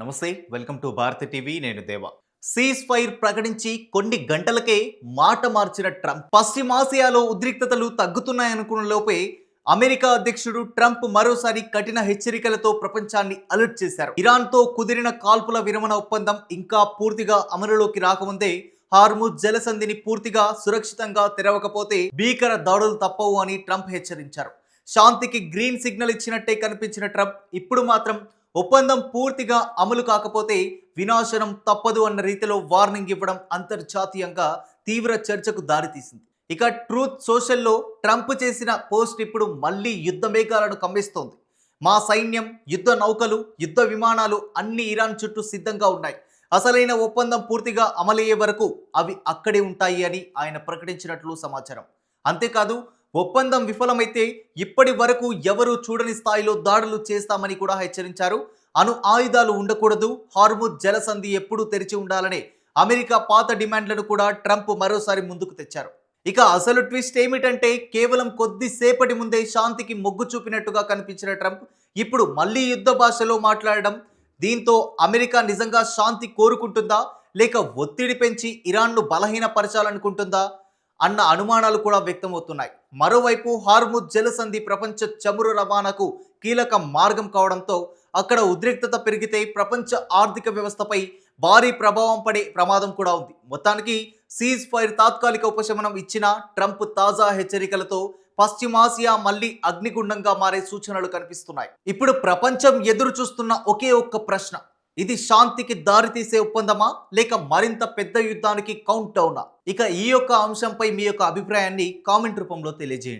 నమస్తే welcome to భారత TV నేను దేవ సీజ్ ఫైర్ ప్రకటించి కొన్ని గంటలకే మాట మార్చిన ట్రంప్ పశ్చిమాసియాలో ఉద్రిక్తతలు తగ్గుతున్నాయనుకున్న లోపే అమెరికా అధ్యక్షుడు ట్రంప్ మరోసారి కఠిన హెచ్చరికలతో ప్రపంచాన్ని అలర్ట్ చేశారు. ఇరాన్తో కుదిరిన కాల్పుల విరమణ ఒప్పందం ఇంకా పూర్తిగా అమలులోకి రాకముందే హార్ముజ్ జలసంధిని పూర్తిగా సురక్షితంగా తెరవకపోతే భీకర దాడులు తప్పవు అని ట్రంప్ హెచ్చరించారు. శాంతికి గ్రీన్ సిగ్నల్ ఇచ్చినట్టే కనిపించిన ట్రంప్ ఇప్పుడు మాత్రం ఒప్పందం పూర్తిగా అమలు కాకపోతే వినాశనం తప్పదు అన్న రీతిలో వార్నింగ్ ఇవ్వడం అంతర్జాతీయంగా తీవ్ర చర్చకు దారితీసింది. ఇక ట్రూత్ సోషల్లో ట్రంప్ చేసిన పోస్ట్ ఇప్పుడు మళ్ళీ యుద్ధ మేఘాలను కమ్మిస్తోంది. మా సైన్యం, యుద్ధ నౌకలు, యుద్ధ విమానాలు అన్ని ఇరాన్ చుట్టూ సిద్ధంగా ఉన్నాయి. అసలైన ఒప్పందం పూర్తిగా అమలయ్యే వరకు అవి అక్కడే ఉంటాయి అని ఆయన ప్రకటించినట్లు సమాచారం. అంతేకాదు ఒప్పందం విఫలమైతే ఇప్పటి వరకు ఎవరూ చూడని స్థాయిలో దాడులు చేస్తామని కూడా హెచ్చరించారు. అణు ఆయుధాలు ఉండకూడదు, హార్ముజ్ జలసంధి ఎప్పుడూ తెరిచి ఉండాలనే అమెరికా పాత డిమాండ్లను కూడా ట్రంప్ మరోసారి ముందుకు తెచ్చారు. ఇక అసలు ట్విస్ట్ ఏమిటంటే కేవలం కొద్దిసేపటి ముందే శాంతికి మొగ్గు చూపినట్టుగా కనిపించిన ట్రంప్ ఇప్పుడు మళ్ళీ యుద్ధ భాషలో మాట్లాడడం. దీంతో అమెరికా నిజంగా శాంతి కోరుకుంటుందా లేక ఒత్తిడి పెంచి ఇరాన్ను బలహీనపరచాలనుకుంటుందా అన్న అనుమానాలు కూడా వ్యక్తమవుతున్నాయి. మరోవైపు హార్ముజ్ జలసంధి ప్రపంచ చమురు రవాణాకు కీలక మార్గం కావడంతో అక్కడ ఉద్రిక్తత పెరిగితే ప్రపంచ ఆర్థిక వ్యవస్థపై భారీ ప్రభావం పడే ప్రమాదం కూడా ఉంది. మొత్తానికి సీజ్ ఫైర్ తాత్కాలిక ఉపశమనం ఇచ్చిన ట్రంప్ తాజా హెచ్చరికలతో పశ్చిమాసియా మళ్లీ అగ్నిగుండంగా మారే సూచనలు కనిపిస్తున్నాయి. ఇప్పుడు ప్రపంచం ఎదురు చూస్తున్న ఒకే ఒక్క ప్రశ్న, ఇది శాంతికి దారితీసే ఒప్పందమా లేక మరింత పెద్ద యుద్ధానికి కౌంట్ డౌనా? ఇక ఈ యొక్క అంశంపై మీ యొక్క అభిప్రాయాన్ని కామెంట్ రూపంలో తెలియజేయండి.